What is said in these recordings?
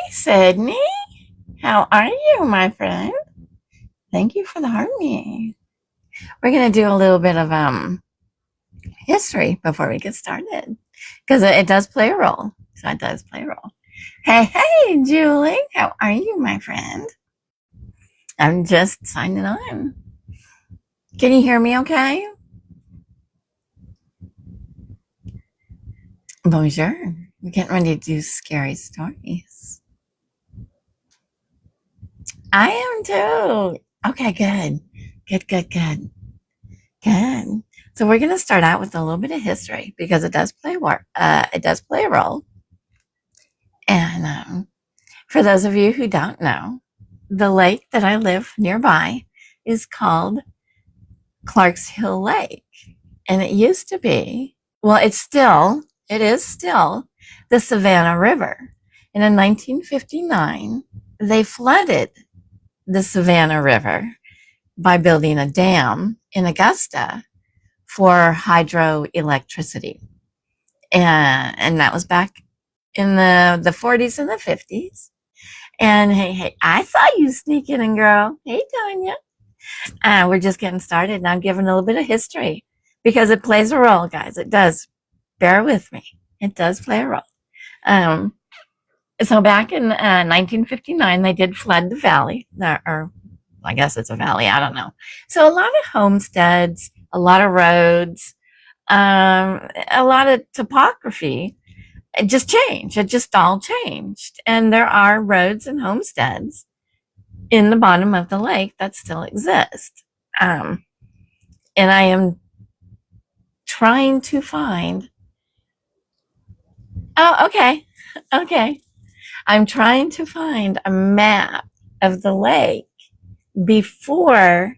Sydney. How are you, my friend? Thank you for the harmony. We're gonna do a little bit of history before we get started, because it does play a role. So it does play a role. Hey, Julie. How are you, my friend? I'm just signing on. Can you hear me? Okay. Bonjour. We're getting ready to do scary stories. I am too. Okay, good. Good. So we're going to start out with a little bit of history because it does play a role. And for those of you who don't know, the lake that I live nearby is called Clark's Hill Lake, and it used to be, well, it is still the Savannah River. And in 1959, they flooded the Savannah River by building a dam in Augusta for hydroelectricity. And that was back in the 40s and the 50s. And hey, I saw you sneaking in, girl. Hey, Tanya. We're just getting started, and I'm giving a little bit of history because it plays a role, guys. It does. Bear with me. It does play a role. So back in 1959, they did flood the valley, or I guess it's a valley. I don't know. So a lot of homesteads, a lot of roads, a lot of topography. It just changed. It just all changed. And there are roads and homesteads in the bottom of the lake that still exist. And I am trying to find. Oh, okay. I'm trying to find a map of the lake before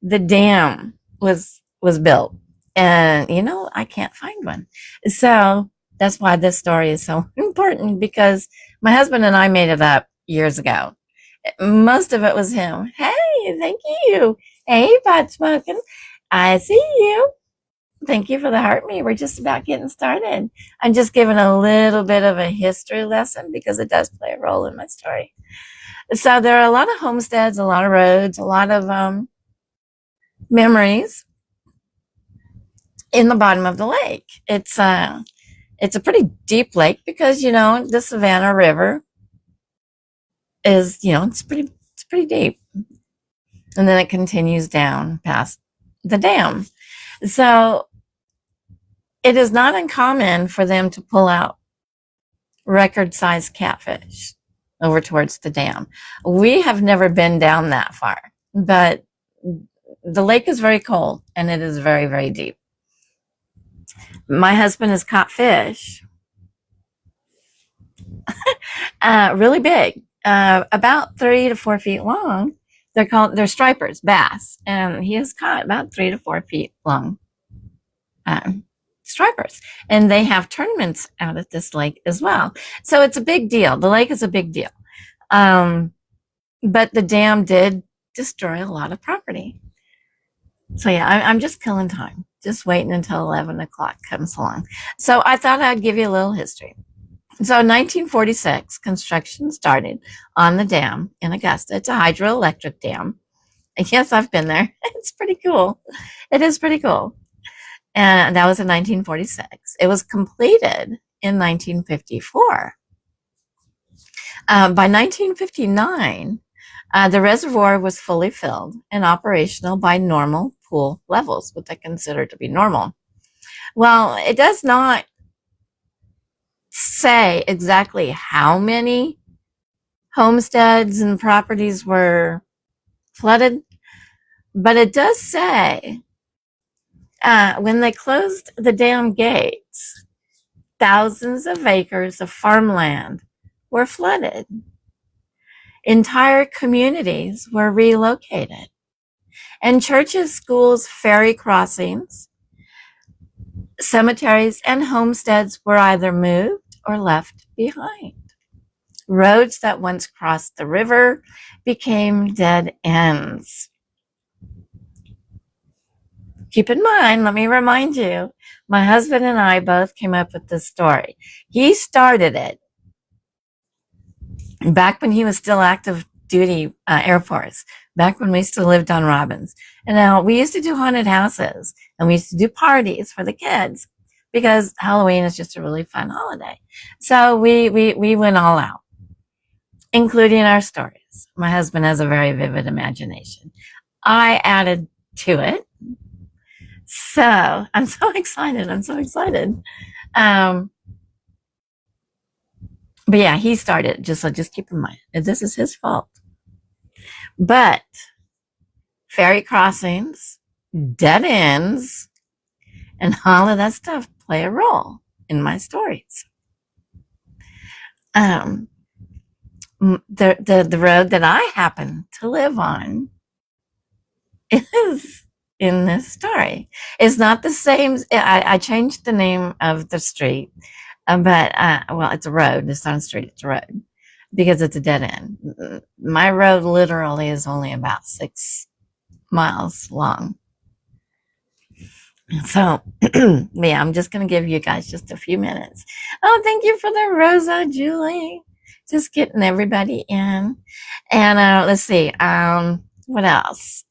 the dam was built. And I can't find one. So that's why this story is so important, because my husband and I made it up years ago. Most of it was him. Hey, thank you. Hey, pot smoking. I see you. Thank you for the heart me. We're just about getting started. I'm just giving a little bit of a history lesson because it does play a role in my story. So there are a lot of homesteads, a lot of roads, a lot of memories in the bottom of the lake. It's a pretty deep lake because the Savannah River is it's pretty deep, and then it continues down past the dam. So it is not uncommon for them to pull out record-sized catfish over towards the dam. We have never been down that far, but the lake is very cold and it is very, very deep. My husband has caught fish really big, about 3 to 4 feet long. They're stripers, bass, and he has caught about 3 to 4 feet long stripers, and they have tournaments out at this lake as well. So it's a big deal. The lake is a big deal. But the dam did destroy a lot of property. So yeah, I'm just killing time, just waiting until 11 o'clock comes along. So I thought I'd give you a little history. So in 1946, construction started on the dam in Augusta. It's a hydroelectric dam. And yes, I've been there. It's pretty cool. It is pretty cool. And that was in 1946. It was completed in 1954. By 1959, the reservoir was fully filled and operational by normal pool levels, what they consider to be normal. Well, it does not say exactly how many homesteads and properties were flooded, but it does say when they closed the dam gates, thousands of acres of farmland were flooded. Entire communities were relocated, and churches, schools, ferry crossings, cemeteries, and homesteads were either moved or left behind. Roads that once crossed the river became dead ends. Keep in mind, let me remind you, my husband and I both came up with this story. He started it back when he was still active duty Air Force, back when we still lived on Robbins. And now we used to do haunted houses and we used to do parties for the kids because Halloween is just a really fun holiday. So we went all out, including our stories. My husband has a very vivid imagination. I added to it. So I'm so excited. I'm so excited. Um, but yeah, he started. Just keep in mind, this is his fault. But ferry crossings, dead ends, and all of that stuff play a role in my stories. Um, the road that I happen to live on is in this story. It's not the same. I changed the name of the street, but well, it's a road. It's not a street. It's a road because it's a dead end. My road literally is only about 6 miles long. So, yeah, I'm just going to give you guys just a few minutes. Oh, thank you for the Rosa, Julie. Just getting everybody in. And let's see. What else?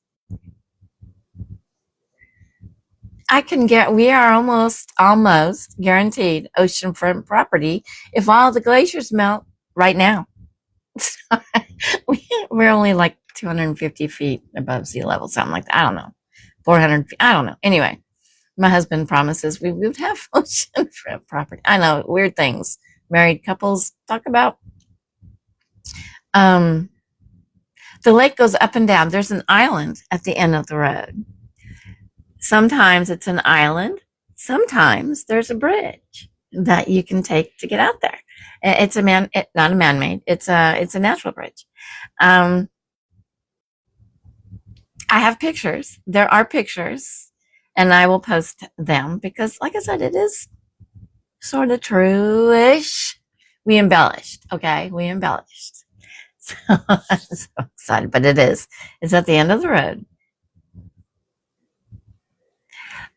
We are almost guaranteed oceanfront property if all the glaciers melt right now. We're only like 250 feet above sea level, something like that. I don't know. 400 feet. I don't know. Anyway, my husband promises we would have oceanfront property. I know, weird things married couples talk about. Um, the lake goes up and down. There's an island at the end of the road. Sometimes it's an island. Sometimes there's a bridge that you can take to get out there. It's not a man-made. It's a natural bridge. Um, I have pictures. There are pictures, and I will post them because, like I said, it is sort of true-ish. We embellished, okay? We embellished. So I'm so excited, but it is. It's at the end of the road.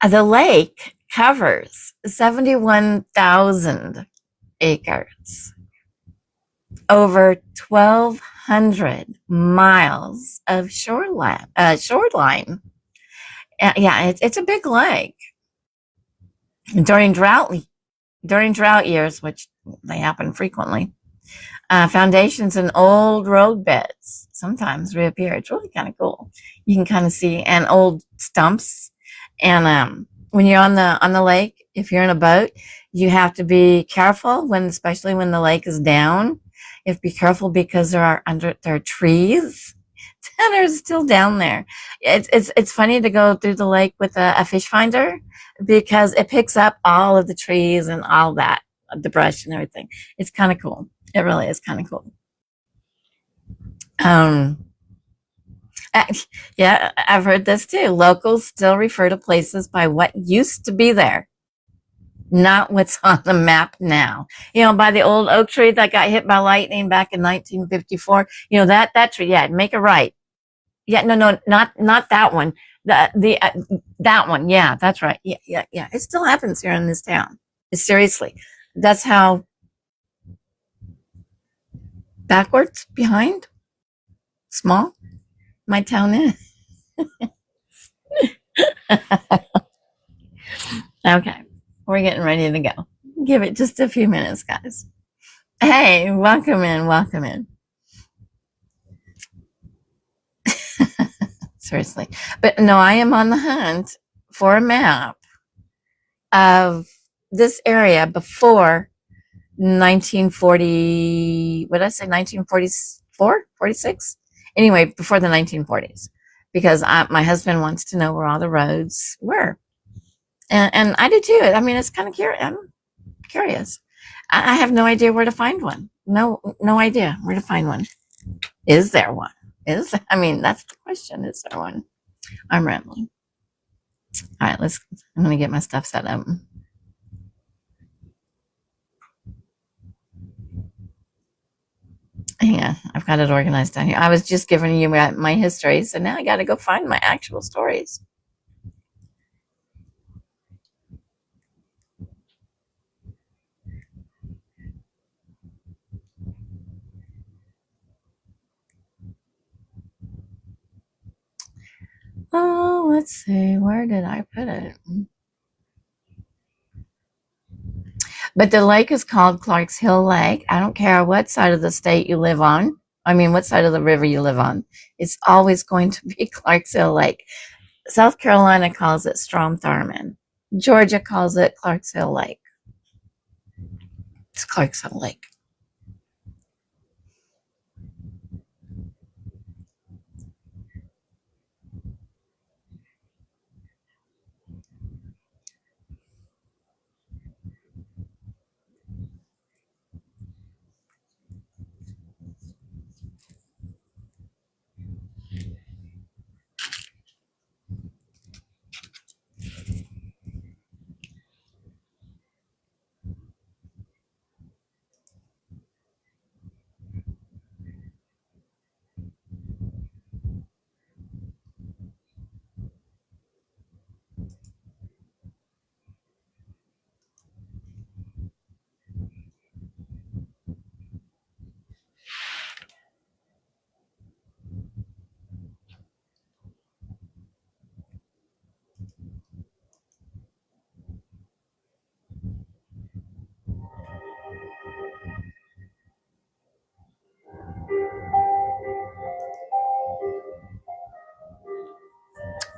The lake covers 71,000 acres, over 1,200 miles of shoreline. Yeah, it's a big lake. During drought years, which they happen frequently, foundations and old road beds sometimes reappear. It's really kind of cool. You can kind of see and old stumps. And when you're on the lake, if you're in a boat, you have to be careful especially when the lake is down. You have to be careful because there are trees that are still down there. It's funny to go through the lake with a fish finder because it picks up all of the trees and all that, the brush and everything. It's kind of cool. It really is kind of cool. Um, yeah, I've heard this too. Locals still refer to places by what used to be there, not what's on the map now. By the old oak tree that got hit by lightning back in 1954. That tree. Yeah, make a right. Yeah, no, not that one. That one. Yeah, that's right. Yeah. It still happens here in this town. Seriously, that's how backwards, behind, small my town is. Okay, we're getting ready to go. Give it just a few minutes, guys. Hey, welcome in, welcome in. Seriously. But no, I am on the hunt for a map of this area before 1940. What did I say? 1944, 46? Anyway, before the 1940s, because my husband wants to know where all the roads were, and I do too. I mean, it's kind of curious. I'm curious. I have no idea where to find one. No idea where to find one. Is there one? I mean, that's the question. Is there one? I'm rambling. All right, I'm going to get my stuff set up. Hang on, I've got it organized down here. I was just giving you my history, so now I got to go find my actual stories. let's see, where did I put it? But the lake is called Clark's Hill Lake. I don't care what side of the state you live on. I mean, what side of the river you live on. It's always going to be Clark's Hill Lake. South Carolina calls it Strom Thurmond. Georgia calls it Clark's Hill Lake. It's Clark's Hill Lake.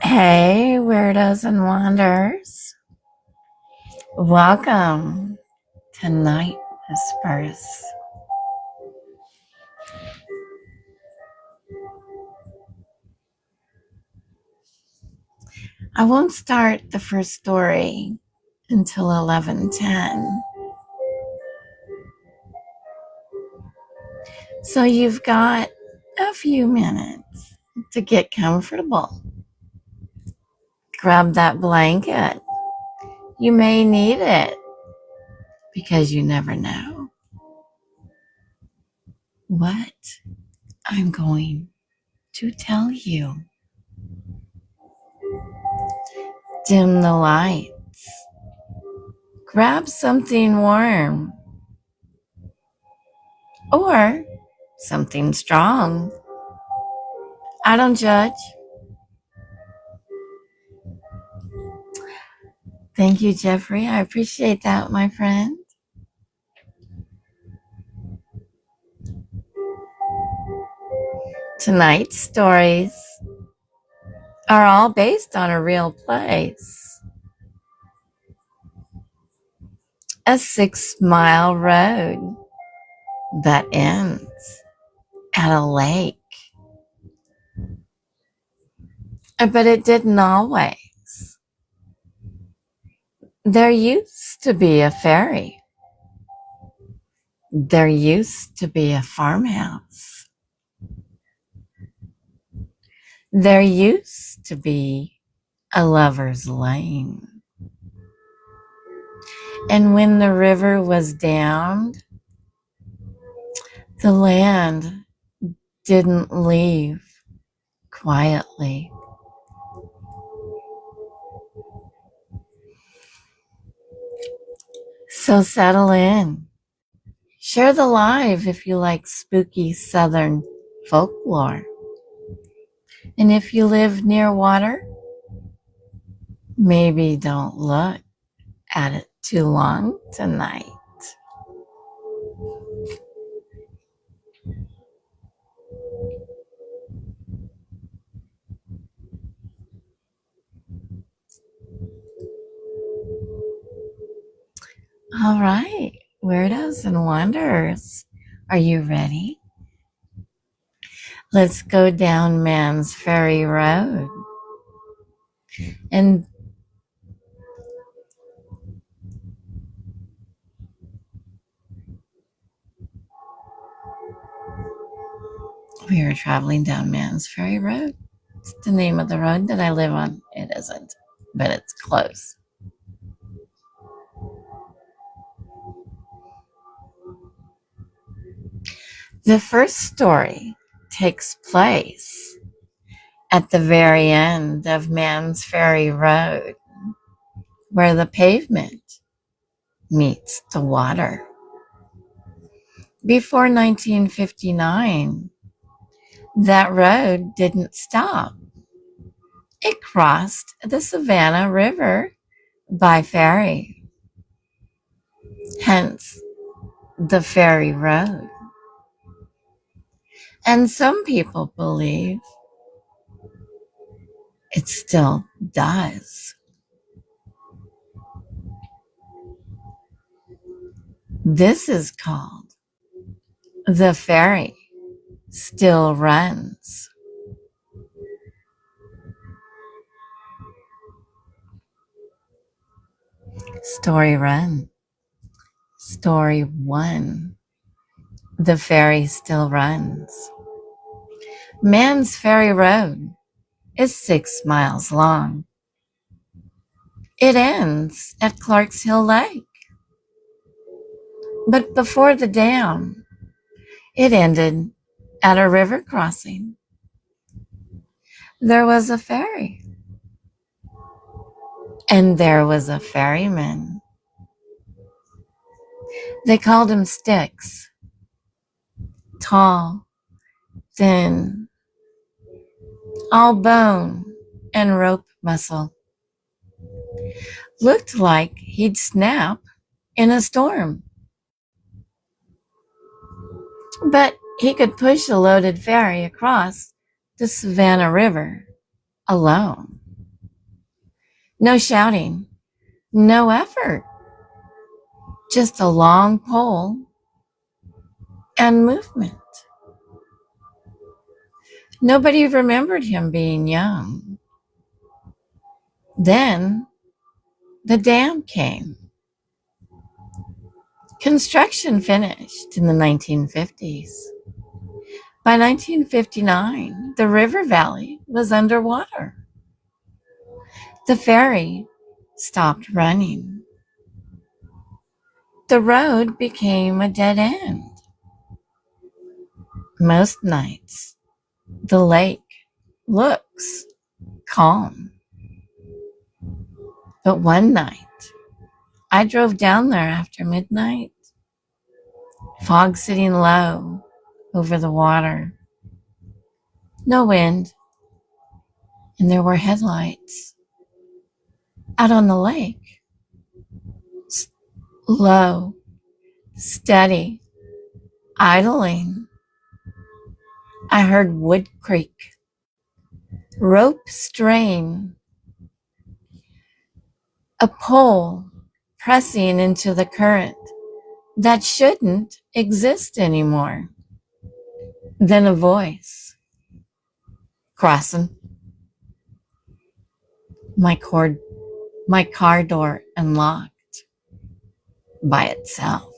Hey, weirdos and wonders. Welcome to Night Whispers. I won't start the first story until 11:10. So you've got a few minutes to get comfortable. Grab that blanket. You may need it because you never know what I'm going to tell you. Dim the lights. Grab something warm or something strong. I don't judge. Thank you, Jeffrey. I appreciate that, my friend. Tonight's stories are all based on a real place. A 6-mile road that ends at a lake. But it didn't always. There used to be a ferry. There used to be a farmhouse. There used to be a lover's lane. And when the river was down, the land didn't leave quietly. So settle in. Share the live if you like spooky Southern folklore. And if you live near water, maybe don't look at it too long tonight. All right, weirdos and wonders, are you ready? Let's go down man's Ferry Road. And we are traveling down man's Ferry Road. It's the name of the road that I live on. It isn't, but it's close. The first story takes place at the very end of Man's Ferry Road, where the pavement meets the water. Before 1959, that road didn't stop. It crossed the Savannah River by ferry, hence the Ferry Road. And some people believe it still does. This is called The Ferry Still Runs. Story Run. Story 1. The ferry still runs. Man's Ferry Road is 6 miles long. It ends at Clark's Hill Lake. But before the dam, it ended at a river crossing. There was a ferry. And there was a ferryman. They called him Sticks. Tall, thin, all bone and rope muscle. Looked like he'd snap in a storm. But he could push a loaded ferry across the Savannah River alone. No shouting, no effort, just a long pole and movement. Nobody remembered him being young. Then the dam came. Construction finished in the 1950s. By 1959, the river valley was underwater. The ferry stopped running. The road became a dead end. Most nights, the lake looks calm. But one night, I drove down there after midnight, fog sitting low over the water, no wind, and there were headlights out on the lake. Low, steady, idling. I heard wood creak, rope strain, a pole pressing into the current that shouldn't exist anymore. Then a voice. Crossing. My car door unlocked by itself.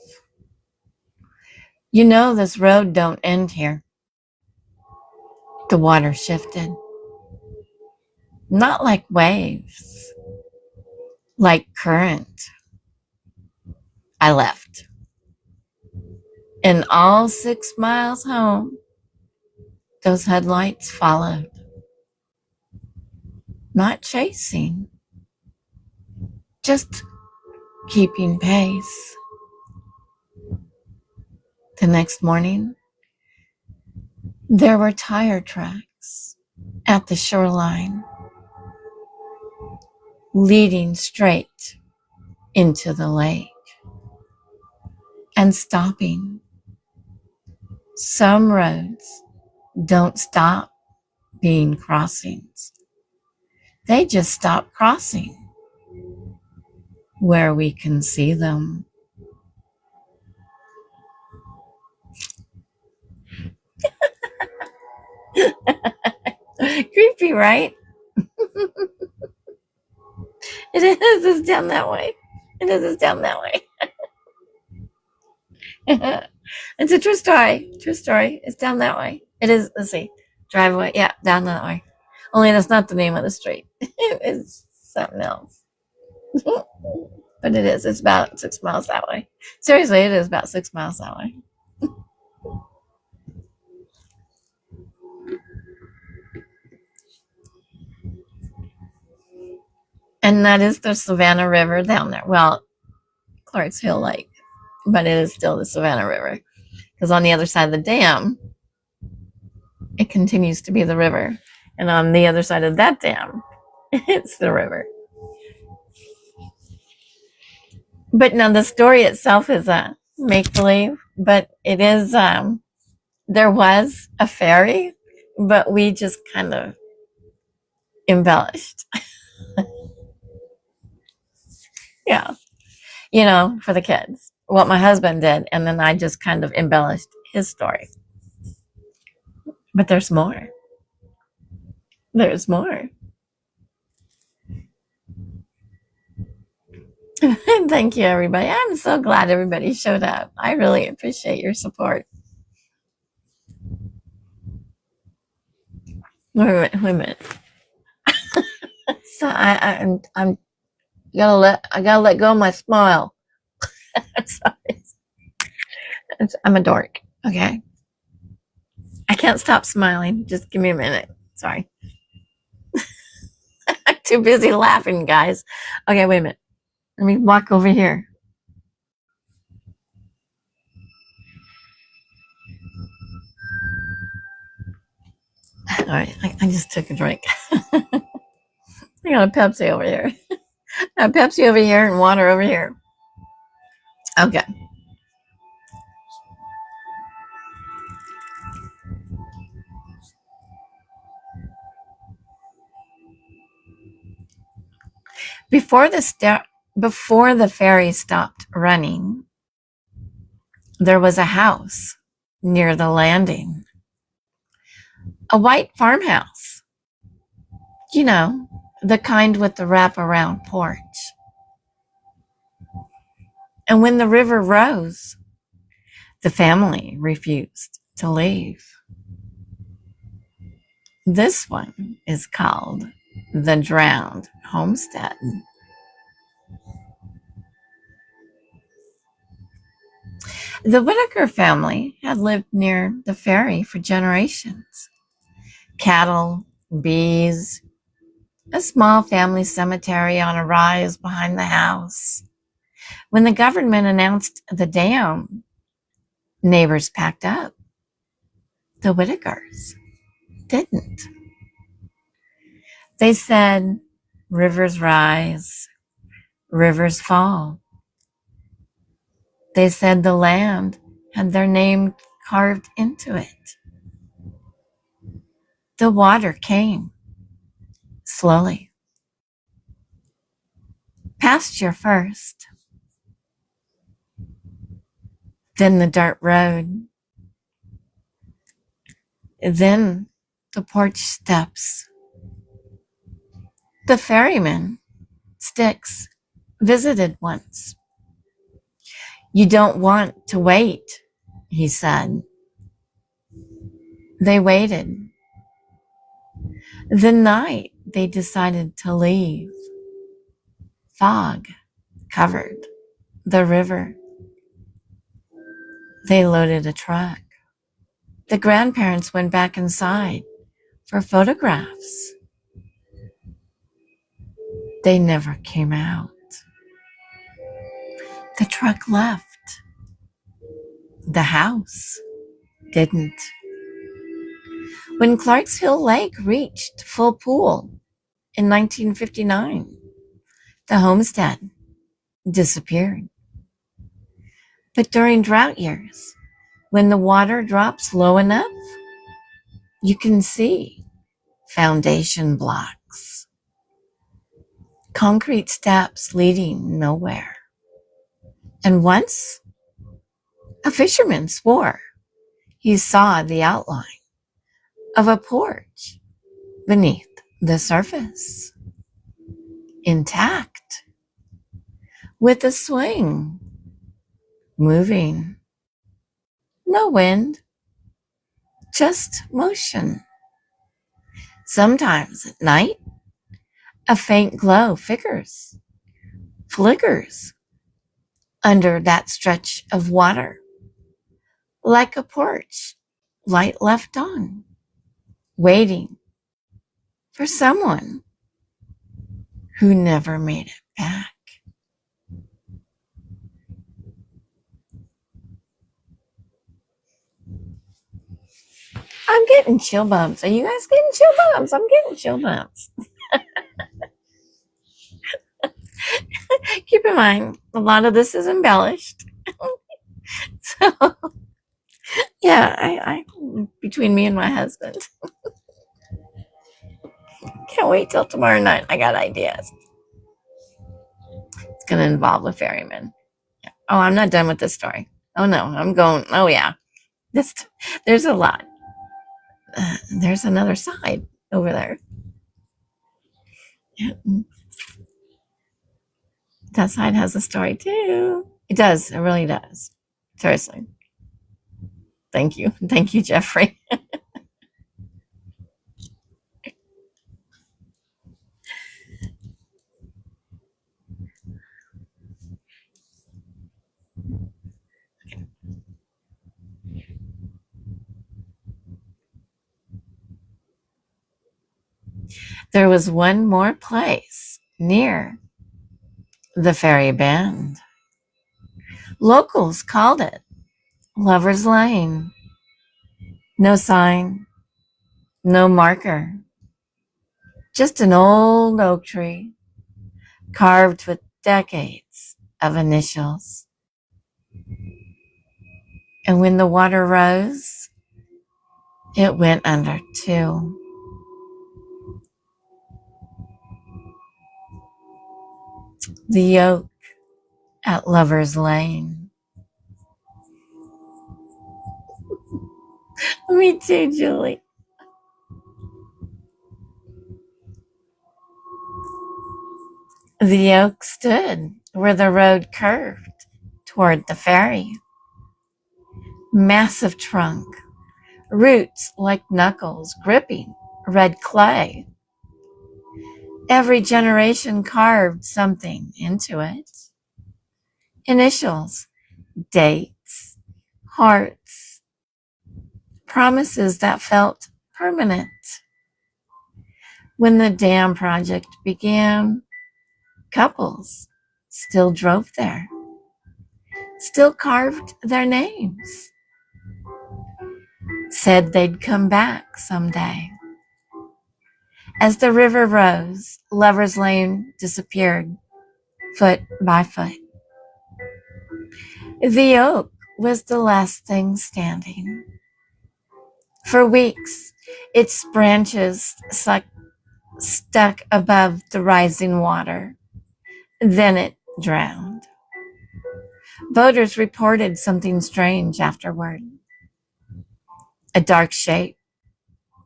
You know this road don't end here. The water shifted. Not like waves, like current. I left. And all 6 miles home, those headlights followed. Not chasing, just keeping pace. The next morning, there were tire tracks at the shoreline, leading straight into the lake and stopping. Some roads don't stop being crossings. They just stop crossing where we can see them. Creepy, right? It is. It's down that way. It is. It's down that way. It's a true story. True story. It's down that way. It is. Let's see. Driveway. Yeah, down that way. Only that's not the name of the street. It's something else. But it is. It's about 6 miles that way. Seriously, it is about 6 miles that way. And that is the Savannah River down there. Well, Clark's Hill Lake, but it is still the Savannah River. Because on the other side of the dam, it continues to be the river. And on the other side of that dam It's the river. But no, the story itself is a make believe, but it is there was a ferry, but we just kind of embellished. Yeah. For the kids. What my husband did, and then I just kind of embellished his story. But there's more. There's more. Thank you, everybody. I'm so glad everybody showed up. I really appreciate your support. Wait a minute. So I gotta let go of my smile. I'm sorry. I'm a dork. Okay. I can't stop smiling. Just give me a minute. Sorry. I'm too busy laughing, guys. Okay, wait a minute. Let me walk over here. All right, I just took a drink. I got a Pepsi over here. A Pepsi over here and water over here. Okay. Before the ferry stopped running, there was a house near the landing. A white farmhouse. The kind with the wraparound porch. And when the river rose, the family refused to leave. This one is called the Drowned Homestead. The Whitaker family had lived near the ferry for generations. Cattle, bees, a small family cemetery on a rise behind the house. When the government announced the dam, neighbors packed up. The Whitakers didn't. They said, rivers rise, rivers fall. They said the land had their name carved into it. The water came slowly. Pasture first, then the dirt road, then the porch steps. The ferryman, Sticks, visited once. You don't want to wait, he said. They waited. The night they decided to leave, fog covered the river. They loaded a truck. The grandparents went back inside for photographs. They never came out. The truck left. The house didn't. When Clarksville Lake reached full pool in 1959, the homestead disappeared. But during drought years, when the water drops low enough, you can see foundation blocks, concrete steps leading nowhere. And once, a fisherman swore he saw the outline of a porch beneath the surface, intact, with a swing, moving. No wind, just motion. Sometimes at night, a faint glow flickers under that stretch of water, like a porch light left on, waiting for someone who never made it back. I'm getting chill bumps. Are you guys getting chill bumps? I'm getting chill bumps. Keep in mind, a lot of this is embellished. So, yeah, I between me and my husband, can't wait till tomorrow night. I got ideas. It's going to involve a ferryman. Oh, I'm not done with this story. Oh no, I'm going. Oh yeah, this there's a lot. There's another side over there. That side has a story too. It does. It really does. Seriously. Thank you. Thank you, Jeffrey. There was one more place near the ferry bend. Locals called it Lover's Lane. No sign, no marker, just an old oak tree carved with decades of initials. And when the water rose, it went under too. The oak at Lover's Lane. Me too, Julie. The oak stood where the road curved toward the ferry. Massive trunk, roots like knuckles gripping red clay. Every generation carved something into it. Initials, dates, hearts, promises that felt permanent. When the dam project began, couples still drove there, still carved their names, said they'd come back someday. As the river rose, Lover's Lane disappeared foot by foot. The oak was the last thing standing. For weeks, its branches stuck above the rising water. Then it drowned. Boaters reported something strange afterward. A dark shape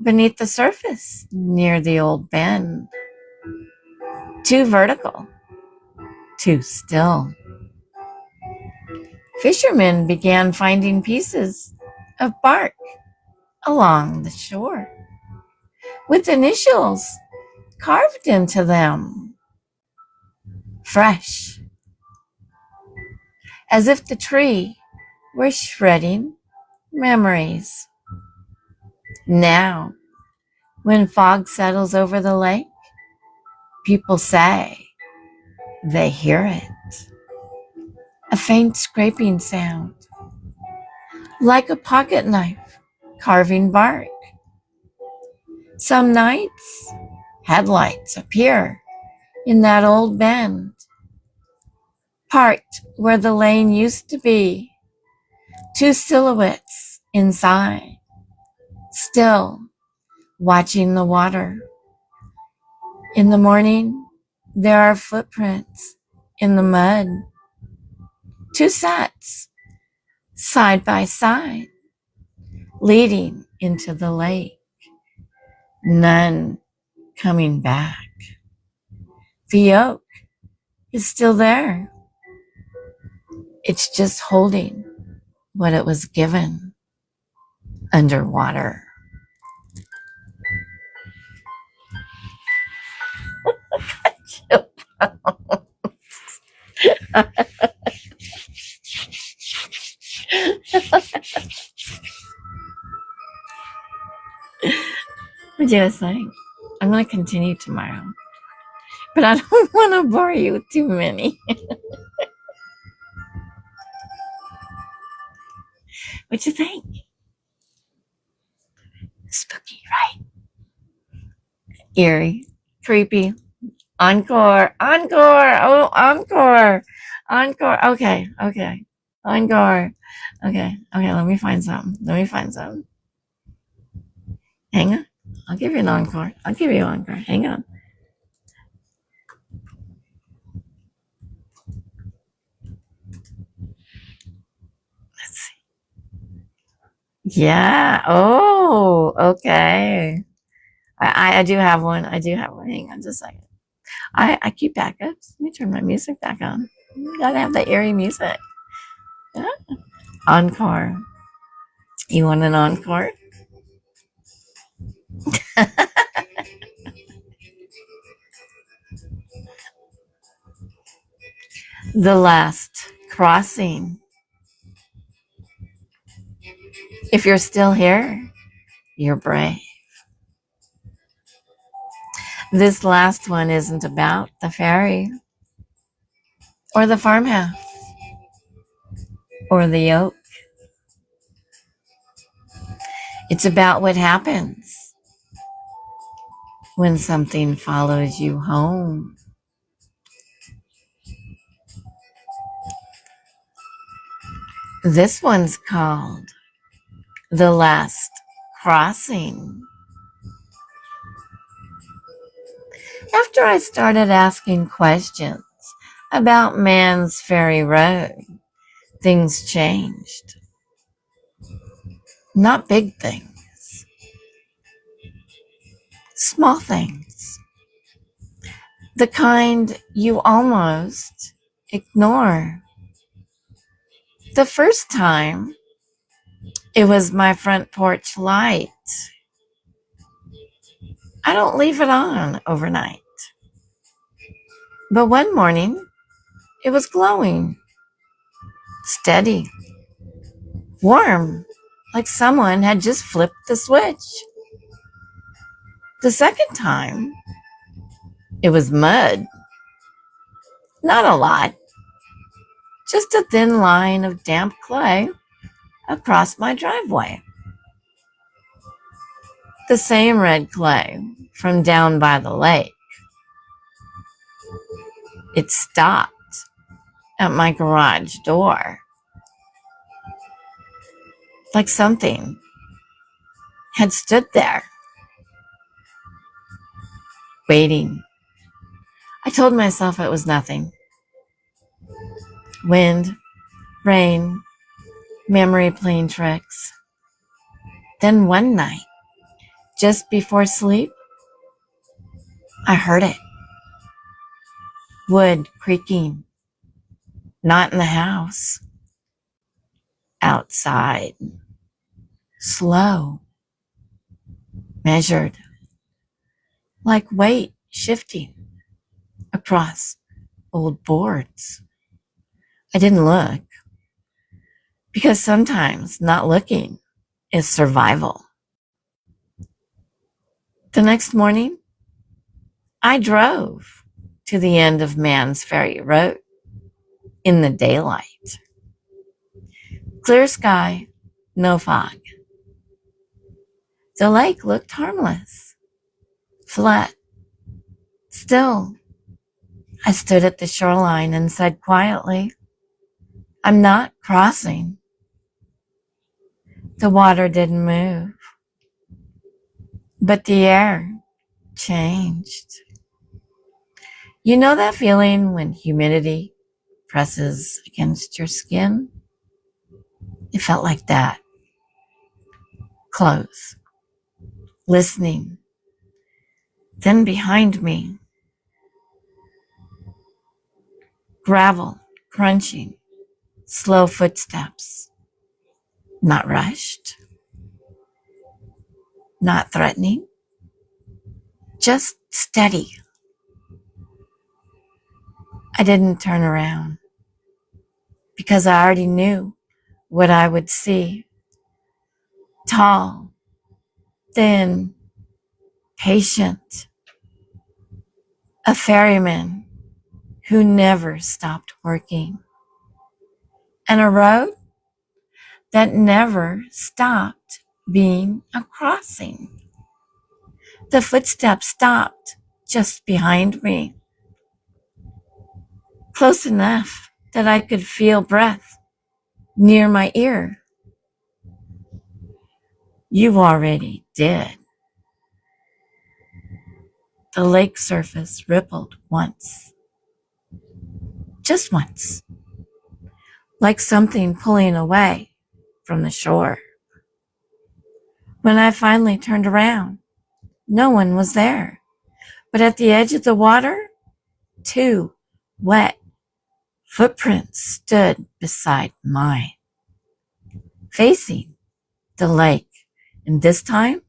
beneath the surface near the old bend. Too vertical, too still. Fishermen began finding pieces of bark along the shore with initials carved into them. Fresh, as if the tree were shredding memories. Now, when fog settles over the lake, people say they hear it. A faint scraping sound, like a pocket knife carving bark. Some nights, headlights appear in that old bend, parked where the lane used to be. Two silhouettes inside, still watching the water. In the morning, there are footprints in the mud. Two sets, side by side, leading into the lake. None coming back. The oak is still there. It's just holding what it was given underwater. What do you think? I'm going to continue tomorrow, but I don't want to bore you with too many. What you think? Spooky, right? Eerie, creepy, Encore, encore, oh, encore, encore. Okay, okay, encore. Okay, okay. Let me find some. Let me find some. Hang on. I'll give you an encore. I'll give you an encore. Hang on. Let's see. Yeah. Oh, okay. I do have one. I do have one. Hang on just a second. I keep backups. Let me turn my music back on. You gotta have that eerie music. Yeah. Encore. You want an encore? The last crossing. If you're still here, you're brave. This last one isn't about the ferry or the farmhouse or the oak. It's about what happens when something follows you home. This one's called The Last Crossing. After I started asking questions about man's Ferry Road, things changed. Not big things, small things. The kind you almost ignore. The first time, it was my front porch light. I don't leave it on overnight. But one morning, it was glowing, steady, warm, like someone had just flipped the switch. The second time, it was mud. Not a lot, just a thin line of damp clay across my driveway. The same red clay from down by the lake. It stopped at my garage door, like something had stood there, waiting. I told myself it was nothing. Wind, rain, memory playing tricks. Then one night, just before sleep, I heard it. Wood creaking. Not in the house. Outside. Slow. Measured. Like weight shifting across old boards. I didn't look, because sometimes not looking is survival. The next morning, I drove to the end of Man's Ferry Road in the daylight. Clear sky, no fog. The lake looked harmless, flat. Still, I stood at the shoreline and said quietly, I'm not crossing. The water didn't move, but the air changed. You know that feeling when humidity presses against your skin? It felt like that. Close. Listening. Then behind me, gravel crunching, slow footsteps. Not rushed. Not threatening. Just steady. I didn't turn around because I already knew what I would see. Tall, thin, patient. A ferryman who never stopped working. And a road that never stopped being a crossing. The footsteps stopped just behind me. close enough that I could feel breath near my ear. You already did. The lake surface rippled once, just once, like something pulling away from the shore. When I finally turned around, no one was there, but at the edge of the water, two wet footprints stood beside mine, facing the lake, and this time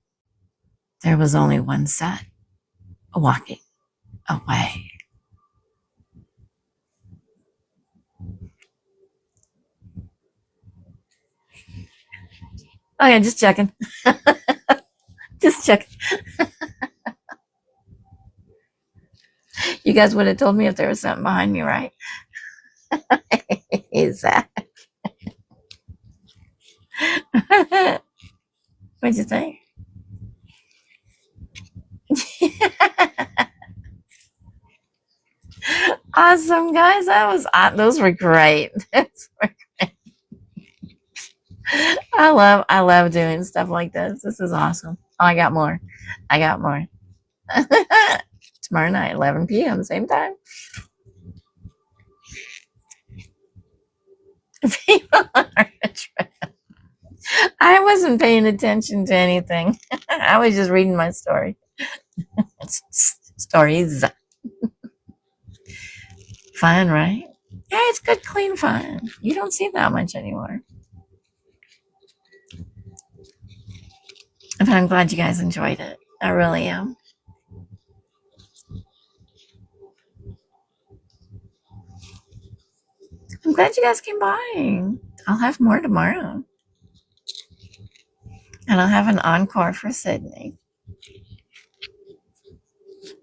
there was only one set, walking away. Okay, just checking. Just checking. You guys would have told me if there was something behind me, right? Exactly. What'd you think? Awesome, guys. Those were great. I love doing stuff like this. This is awesome. Oh, I got more. I got more. Tomorrow night, 11 p.m., same time. People are I wasn't paying attention to anything. I was just reading my story. Stories. Fun, right? Yeah, it's good, clean fun. You don't see that much anymore. But I'm glad you guys enjoyed it. I really am. I'm glad you guys came by. I'll have more tomorrow. And I'll have an encore for Sydney.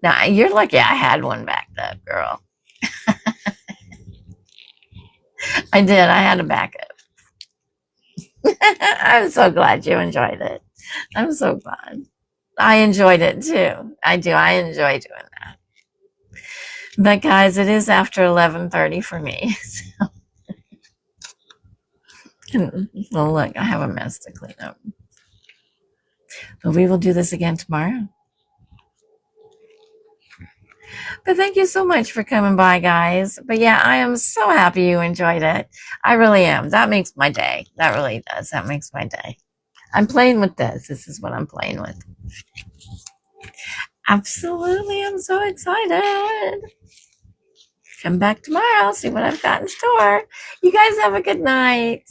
Now, you're lucky I had one backed up, girl. I did. I had a backup. I'm so glad you enjoyed it. I'm so glad. I enjoyed it too. I do. I enjoy doing that. But guys, it is after 11:30 for me. Well, look, I have a mess to clean up. But we will do this again tomorrow. But thank you so much for coming by, guys. But yeah, I am so happy you enjoyed it. I really am. That makes my day. That really does. That makes my day. I'm playing with this. This is what I'm playing with. Absolutely. I'm so excited. Come back tomorrow. See what I've got in store. You guys have a good night.